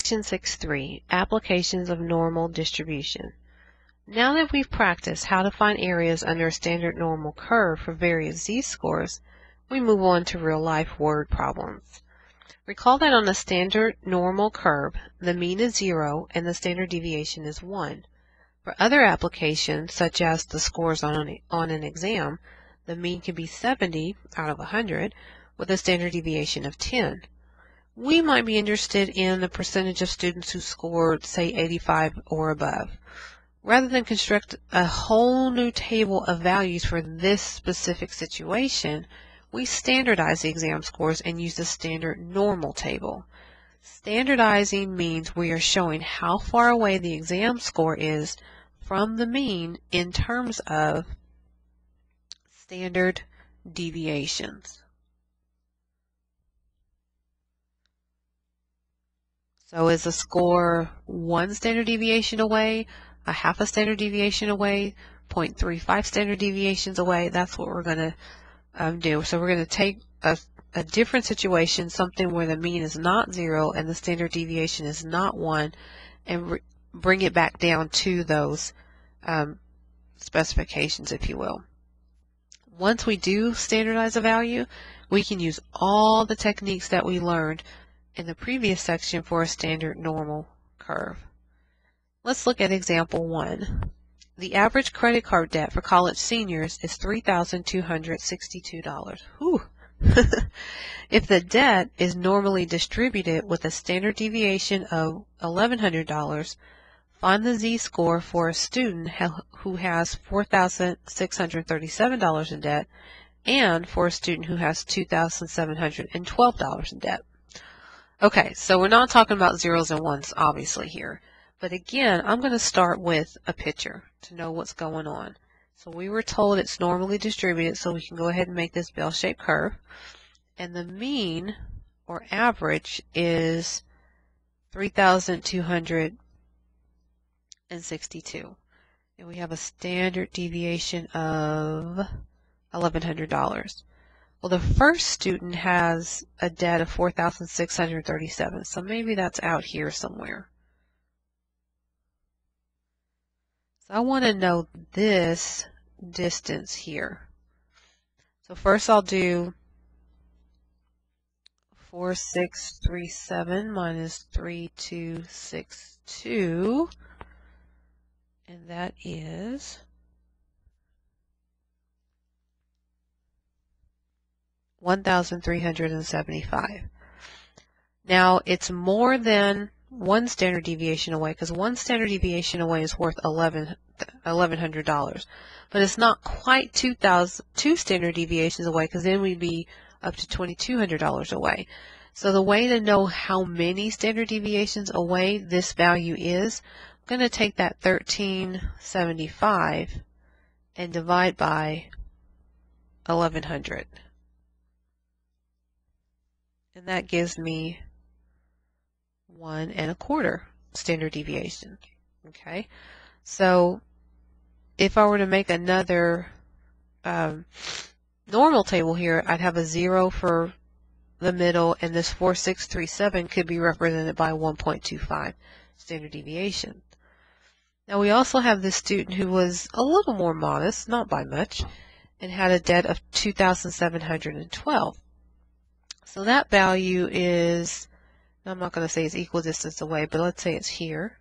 Section 6.3, Applications of Normal Distribution. Now that we've practiced how to find areas under a standard normal curve for various z-scores, we move on to real-life word problems. Recall that on a standard normal curve, the mean is 0 and the standard deviation is 1. For other applications, such as the scores on an exam, the mean can be 70 out of 100 with a standard deviation of 10. We might be interested in the percentage of students who scored, say, 85 or above. Rather than construct a whole new table of values for this specific situation, we standardize the exam scores and use the standard normal table. Standardizing means we are showing how far away the exam score is from the mean in terms of standard deviations. So is a score 1 standard deviation away, a half a standard deviation away, 0.35 standard deviations away? That's what we're going to do. So we're going to take a different situation, something where the mean is not 0 and the standard deviation is not 1, and bring it back down to those specifications, if you will. Once we do standardize a value, we can use all the techniques that we learned in the previous section for a standard normal curve. Let's look at example 1. The average credit card debt for college seniors is $3,262. Whew. If the debt is normally distributed with a standard deviation of $1,100, find the z-score for a student who has $4,637 in debt and for a student who has $2,712 in debt. Okay, so we're not talking about zeros and ones, obviously, here. But again, I'm going to start with a picture to know what's going on. So we were told it's normally distributed, so we can go ahead and make this bell-shaped curve. And the mean, or average, is 3,262. And we have a standard deviation of $1,100. Well, the first student has a debt of $4,637, so maybe that's out here somewhere. So I want to know this distance here. So first I'll do 4,637 minus 3,262, and that is 1,375. Now, it's more than 1 standard deviation away, because 1 standard deviation away is worth $1,100. But it's not quite 2 standard deviations away, because then we'd be up to $2,200 away. So the way to know how many standard deviations away this value is, I'm going to take that 1,375 and divide by 1,100. And that gives me 1 1/4 standard deviation. Okay, so if I were to make another normal table here, I'd have a 0 for the middle, and this 4,637 could be represented by 1.25 standard deviation. Now we also have this student who was a little more modest, not by much, and had a debt of 2,712. So that value is, I'm not going to say it's equal distance away, but let's say it's here.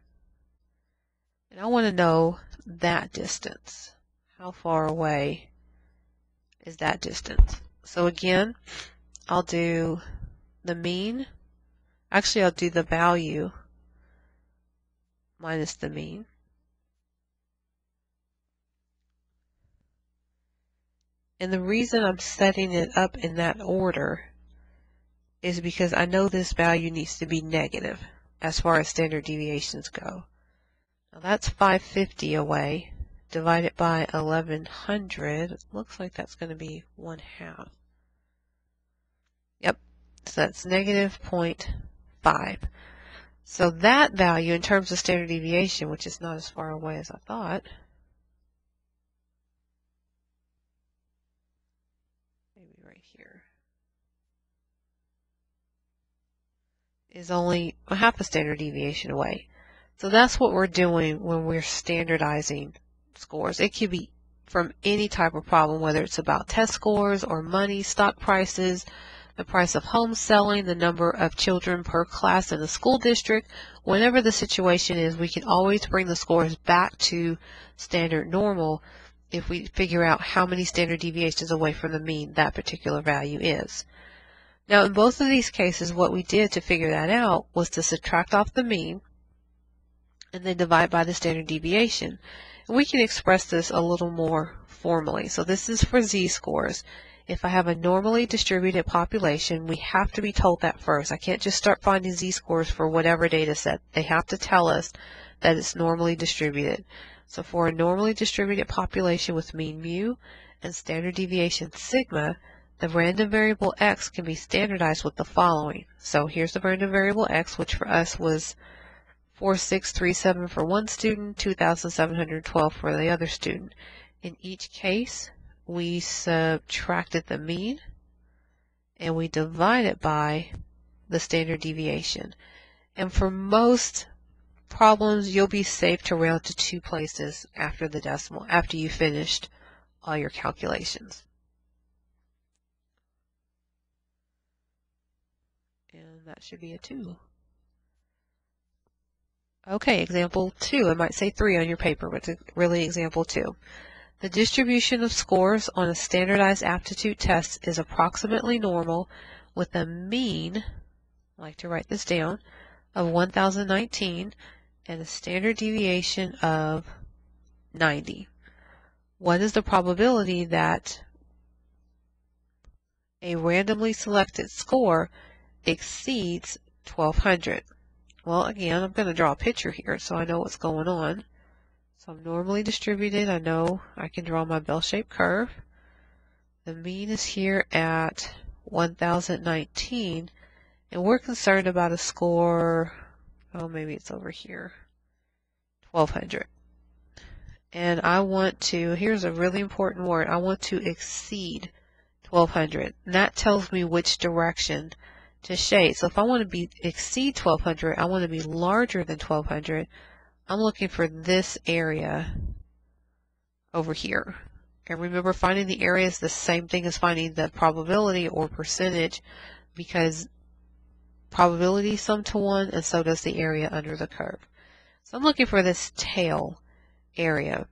And I want to know that distance. How far away is that distance? So again, I'll do the mean. Actually, I'll do the value minus the mean. And the reason I'm setting it up in that order is because I know this value needs to be negative as far as standard deviations go. Now that's 550 away, divided by 1,100. It looks like that's going to be 1/2. Yep, so that's negative 0.5. So that value in terms of standard deviation, which is not as far away as I thought, maybe right here, is only a half a standard deviation away. So that's what we're doing when we're standardizing scores. It could be from any type of problem, whether it's about test scores or money, stock prices, the price of home selling, the number of children per class in the school district. Whatever the situation is, we can always bring the scores back to standard normal if we figure out how many standard deviations away from the mean that particular value is. Now, in both of these cases, what we did to figure that out was to subtract off the mean and then divide by the standard deviation. And we can express this a little more formally. So this is for z-scores. If I have a normally distributed population, we have to be told that first. I can't just start finding z-scores for whatever data set. They have to tell us that it's normally distributed. So for a normally distributed population with mean mu and standard deviation sigma, the random variable x can be standardized with the following. So here's the random variable x, which for us was 4,637 for one student, 2,712 for the other student. In each case, we subtracted the mean and we divided by the standard deviation. And for most problems, you'll be safe to round to 2 places after the decimal, after you finished all your calculations. And that should be a 2. Okay, example 2. It might say 3 on your paper, but it's really example 2. The distribution of scores on a standardized aptitude test is approximately normal with a mean, I like to write this down, of 1,019 and a standard deviation of 90. What is the probability that a randomly selected score exceeds 1,200? Well, again, I'm going to draw a picture here so I know what's going on. So I'm normally distributed. I know I can draw my bell-shaped curve. The mean is here at 1,019, and we're concerned about a score, oh, maybe it's over here, 1,200. And I want to, here's a really important word, I want to exceed 1,200. And that tells me which direction to shade. So if I want to exceed 1,200, I want to be larger than 1,200. I'm looking for this area over here. And remember, finding the area is the same thing as finding the probability or percentage, because probability sum to 1 and so does the area under the curve. So I'm looking for this tail area.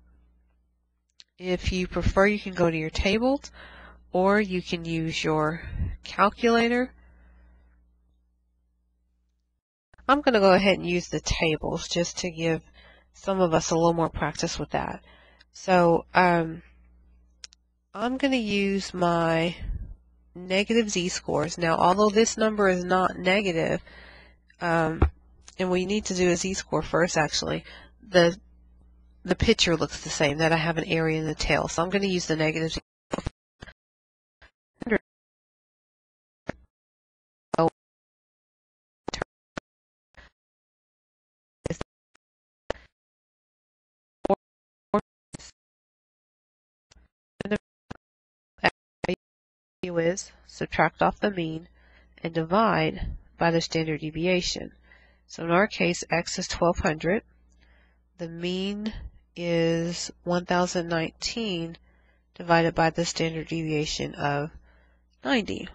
If you prefer, you can go to your tables or you can use your calculator. I'm going to go ahead and use the tables just to give some of us a little more practice with that. So I'm going to use my negative z-scores. Now, although this number is not negative, and we need to do a z-score first actually, the picture looks the same, that I have an area in the tail. So I'm going to use the negative z-score. Is subtract off the mean and divide by the standard deviation. So in our case, x is 1,200. The mean is 1,019 divided by the standard deviation of 90.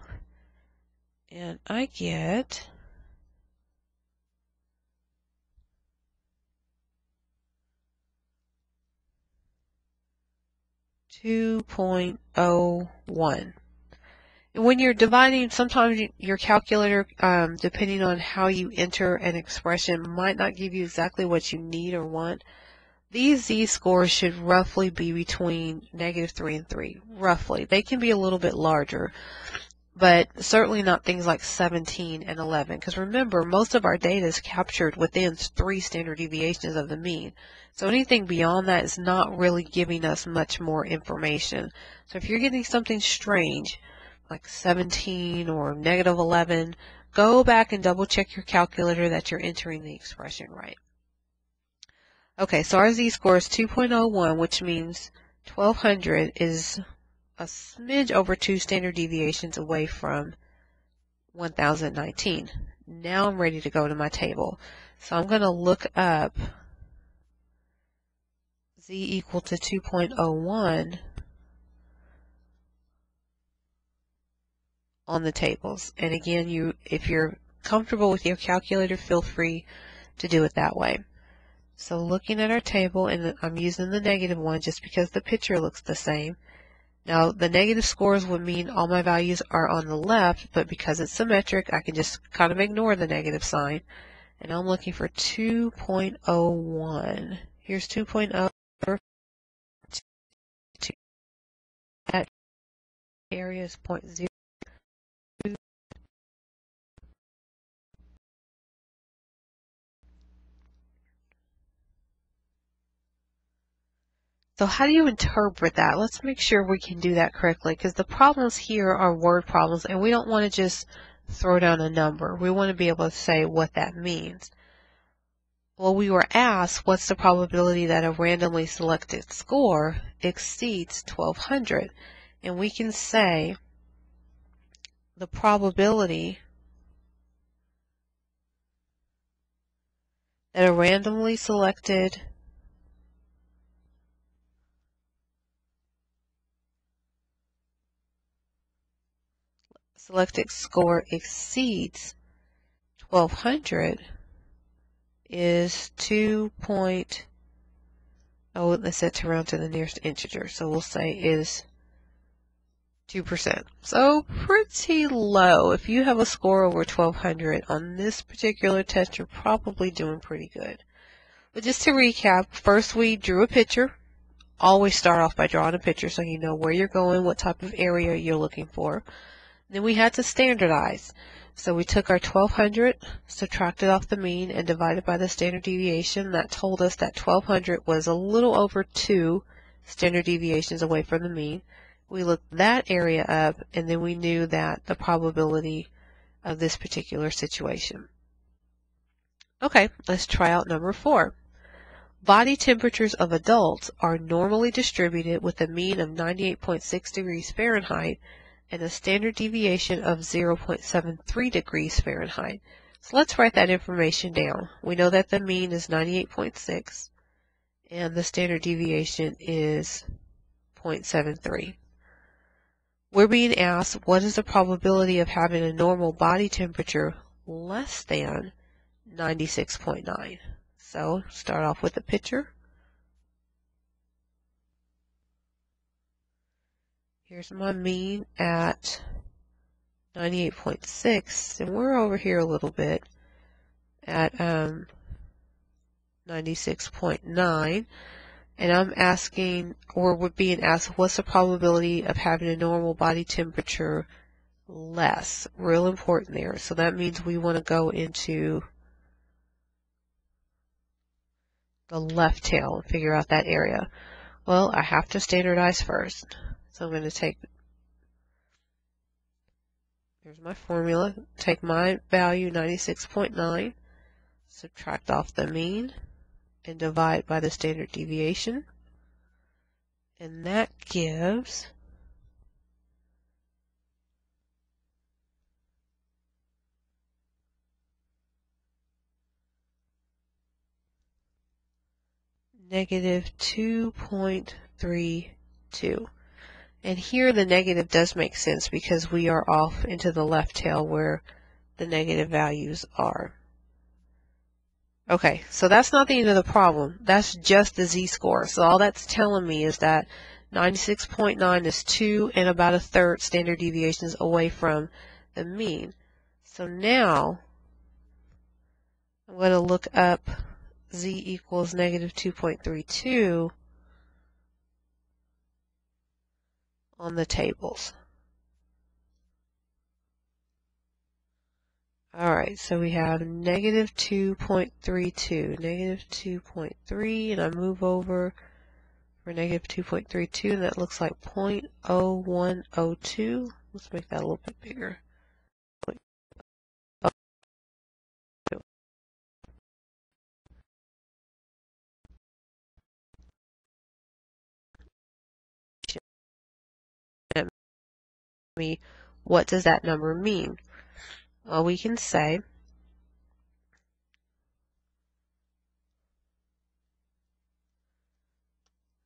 And I get 2.01. When you're dividing, sometimes your calculator, depending on how you enter an expression, might not give you exactly what you need or want. These z-scores should roughly be between -3 and 3, roughly. They can be a little bit larger, but certainly not things like 17 and 11. Because remember, most of our data is captured within 3 standard deviations of the mean. So anything beyond that is not really giving us much more information. So if you're getting something strange, like 17 or -11, go back and double check your calculator that you're entering the expression right. Okay, so our z-score is 2.01, which means 1,200 is a smidge over 2 standard deviations away from 1,019. Now I'm ready to go to my table. So I'm going to look up z equal to 2.01 on the tables. And again, if you're comfortable with your calculator, feel free to do it that way. So looking at our table, and I'm using the negative one just because the picture looks the same. Now the negative scores would mean all my values are on the left, but because it's symmetric, I can just kind of ignore the negative sign. And I'm looking for 2.01. Here's 2.0. That area is 0.0. So how do you interpret that? Let's make sure we can do that correctly, because the problems here are word problems, and we don't want to just throw down a number. We want to be able to say what that means. Well, we were asked what's the probability that a randomly selected score exceeds 1200, and we can say the probability that a randomly selected score exceeds 1200 is 2. Oh, let's set to round to the nearest integer, so we'll say is 2%. So pretty low. If you have a score over 1200 on this particular test, you're probably doing pretty good. But just to recap, first we drew a picture. Always start off by drawing a picture so you know where you're going, what type of area you're looking for. Then we had to standardize. So we took our 1200, subtracted off the mean, and divided by the standard deviation. That told us that 1200 was a little over 2 standard deviations away from the mean. We looked that area up, and then we knew that the probability of this particular situation. Okay, let's try out number 4. Body temperatures of adults are normally distributed with a mean of 98.6 degrees Fahrenheit and a standard deviation of 0.73 degrees Fahrenheit. So let's write that information down. We know that the mean is 98.6 and the standard deviation is 0.73. We're being asked what is the probability of having a normal body temperature less than 96.9. So start off with a picture. Here's my mean at 98.6, and we're over here a little bit at 96.9, and I'm asking, or we're being asked, what's the probability of having a normal body temperature less? Real important there. So that means we want to go into the left tail and figure out that area. Well, I have to standardize first. So I'm going to take, here's my formula, take my value 96.9, subtract off the mean, and divide by the standard deviation. And that gives negative 2.32. And here the negative does make sense because we are off into the left tail where the negative values are. Okay, so that's not the end of the problem. That's just the z-score. So all that's telling me is that 96.9 is 2 and about a third standard deviations away from the mean. So now I'm going to look up z equals negative 2.32 on the tables. Alright, so we have negative 2.32, negative 2.3, and I move over for negative 2.32, and that looks like 0.0102. Let's make that a little bit bigger. What does that number mean? Well, we can say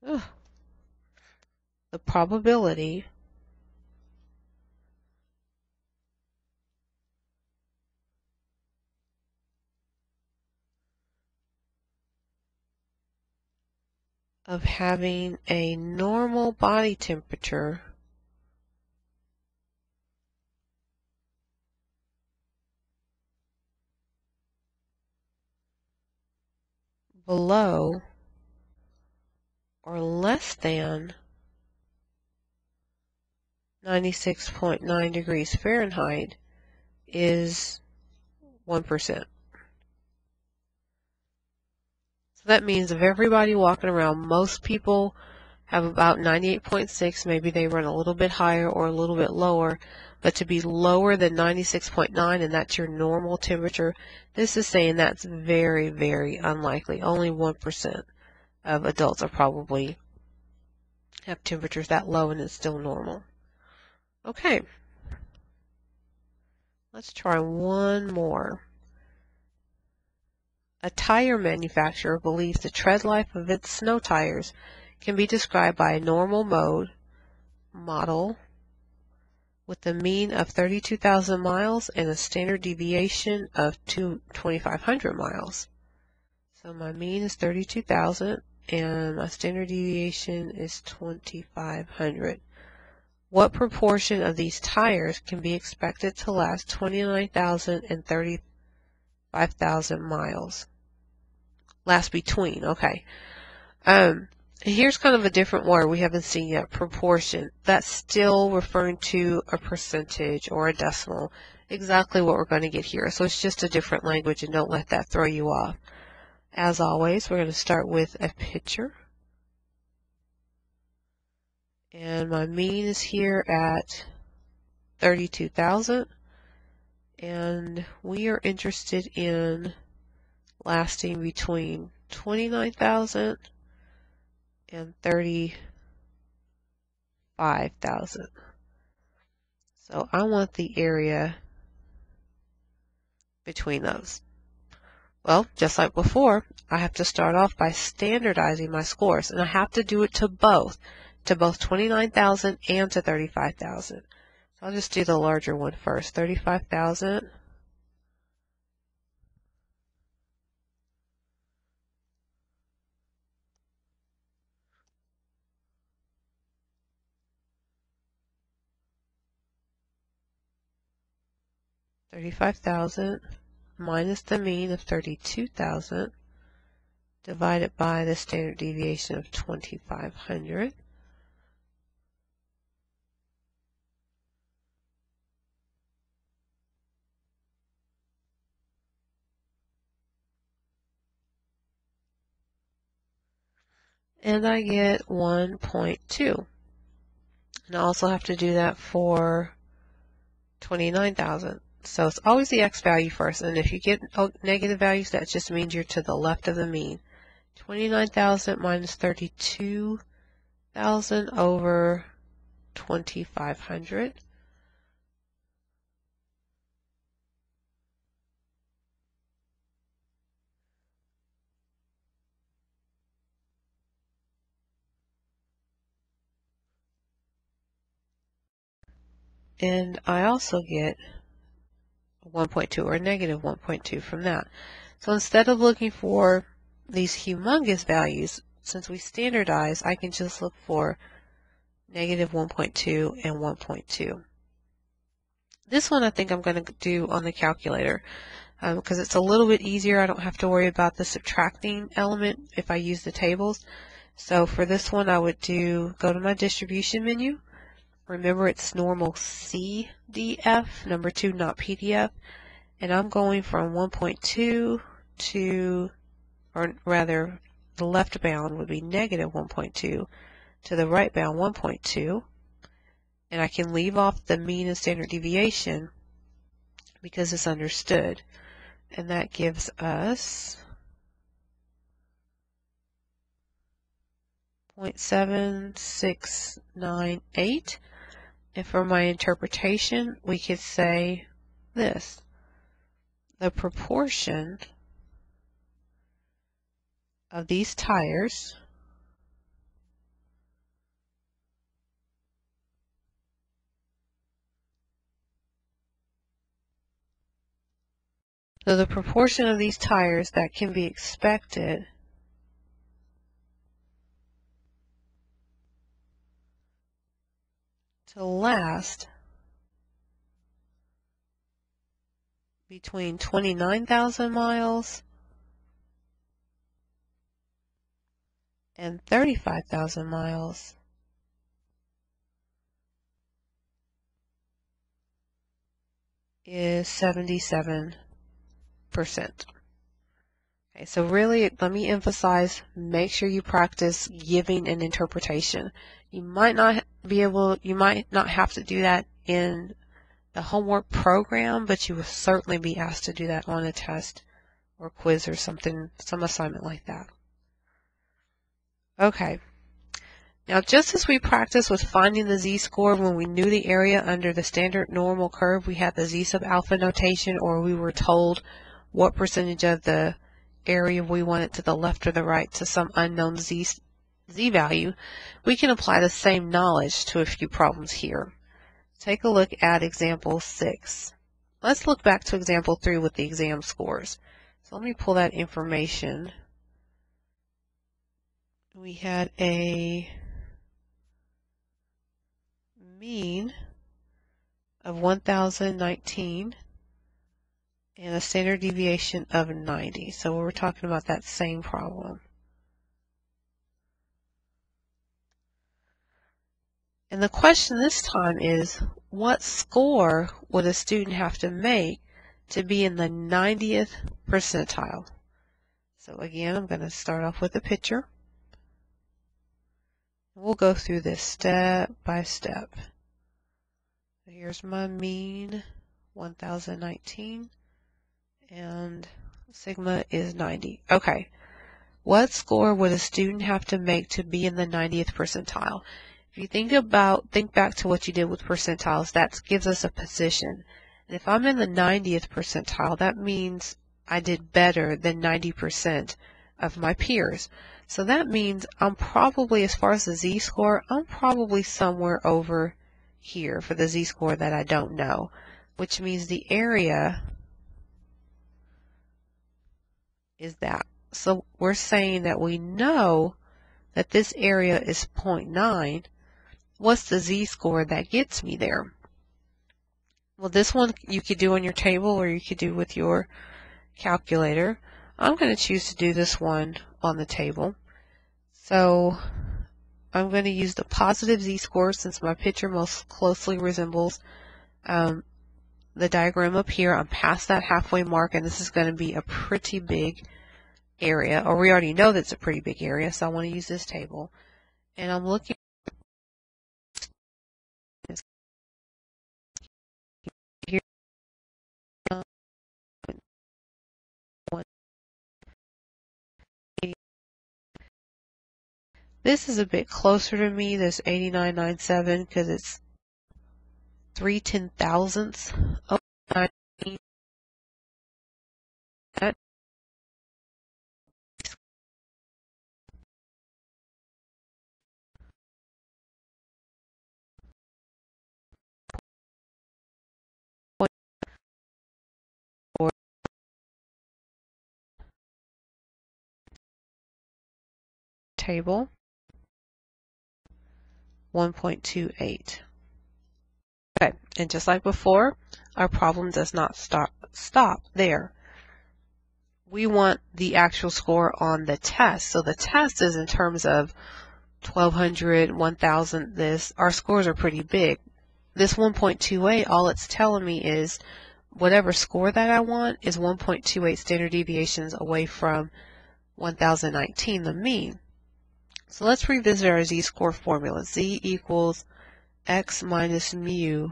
ugh, the probability of having a normal body temperature below or less than 96.9 degrees Fahrenheit is 1%. So that means of everybody walking around, most people have about 98.6. Maybe they run a little bit higher or a little bit lower. But to be lower than 96.9, and that's your normal temperature, this is saying that's very, very unlikely. Only 1% of adults are probably have temperatures that low and it's still normal. Okay, let's try one more. A tire manufacturer believes the tread life of its snow tires can be described by a normal model with a mean of 32,000 miles and a standard deviation of 2,500 miles. So my mean is 32,000 and my standard deviation is 2,500. What proportion of these tires can be expected to last 29,000 and 35,000 miles? Last between, okay. Here's kind of a different word we haven't seen yet, proportion. That's still referring to a percentage or a decimal, exactly what we're going to get here. So it's just a different language, and don't let that throw you off. As always, we're going to start with a picture. And my mean is here at 32,000. And we are interested in lasting between 29,000 and 35,000. So I want the area between those. Well, just like before, I have to start off by standardizing my scores, and I have to do it to both 29,000 and to 35,000. So I'll just do the larger one first, 35,000. Minus the mean of 32,000 divided by the standard deviation of 2,500. And I get 1.2. And I also have to do that for 29,000. So it's always the x value first. And if you get negative values, that just means you're to the left of the mean. 29,000 minus 32,000 over 2,500. And I also get 1.2 or negative 1.2 from that. So instead of looking for these humongous values, since we standardize, I can just look for negative 1.2 and 1.2. This one I think I'm going to do on the calculator because it's a little bit easier. I don't have to worry about the subtracting element if I use the tables. So for this one I would go to my distribution menu. Remember, it's normal CDF, number 2, not PDF. And I'm going from 1.2 to, or rather, the left bound would be negative 1.2 to the right bound 1.2. And I can leave off the mean and standard deviation because it's understood. And that gives us 0.7698. And for my interpretation, we could say this. The proportion of these tires So the proportion of these tires that can be expected to last between 29,000 miles and 35,000 miles is 77%. Okay, so really, let me emphasize, make sure you practice giving an interpretation. You might not have to do that in the homework program, but you will certainly be asked to do that on a test or quiz or something, some assignment like that. Okay. Now, just as we practiced with finding the z-score when we knew the area under the standard normal curve, we had the z sub alpha notation, or we were told what percentage of the area we wanted to the left or the right to some unknown z value, we can apply the same knowledge to a few problems here. Take a look at example 6. Let's look back to example 3 with the exam scores. So let me pull that information. We had a mean of 1,019 and a standard deviation of 90. So we're talking about that same problem. And the question this time is, what score would a student have to make to be in the 90th percentile? So again, I'm going to start off with a picture. We'll go through this step by step. Here's my mean, 1,019, and sigma is 90. Okay, what score would a student have to make to be in the 90th percentile? If you think back to what you did with percentiles, that gives us a position. And if I'm in the 90th percentile, that means I did better than 90% of my peers. So that means I'm probably, as far as the z-score, I'm probably somewhere over here for the z-score that I don't know, which means the area is that. So we're saying that we know that this area is 0.9. What's the z-score that gets me there? Well, this one you could do on your table or you could do with your calculator. I'm going to choose to do this one on the table. So I'm going to use the positive z-score since my picture most closely resembles the diagram up here. I'm past that halfway mark, and this is going to be a pretty big area, or we already know that it's a pretty big area, so I want to use this table. And I'm looking here. This is a bit closer to me, this 8997, because it's 3/10,000ths of 19. That table 1.28. Okay, and just like before, our problem does not stop there. We want the actual score on the test. So the test is in terms of 1,200, 1,000, this. Our scores are pretty big. This 1.28, all it's telling me is whatever score that I want is 1.28 standard deviations away from 1,019, the mean. So let's revisit our z-score formula. Z equals x minus mu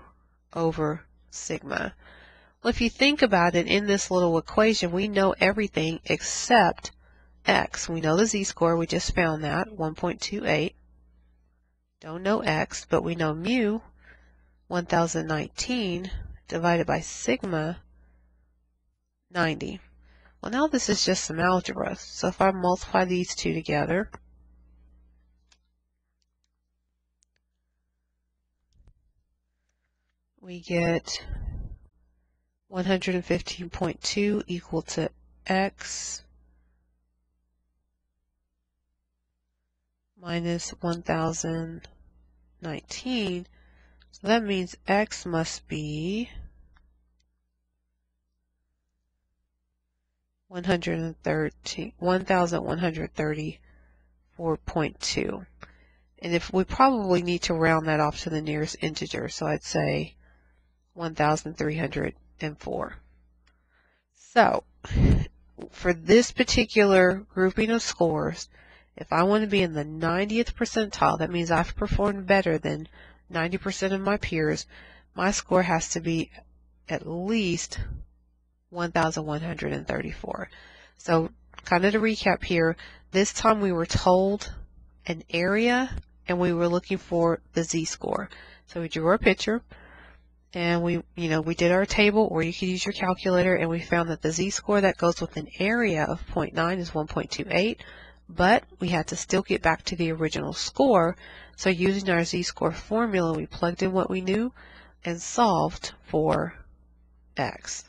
over sigma. Well, if you think about it, in this little equation, we know everything except x. We know the z-score. We just found that, 1.28. Don't know x, but we know mu, 1,019, divided by sigma, 90. Well, now this is just some algebra. So if I multiply these two together, we get 115.2 equal to x minus 1019. So that means x must be 1134.2. And if we probably need to round that off to the nearest integer, so I'd say 1304. So for this particular grouping of scores, if I want to be in the 90th percentile, that means I've performed better than 90% of my peers, my score has to be at least 1134. So kind of to recap here, this time we were told an area and we were looking for the z-score. So we drew our picture and we did our table, or you could use your calculator, and we found that the z-score that goes with an area of 0.9 is 1.28, but we had to still get back to the original score. So using our z-score formula, we plugged in what we knew and solved for x.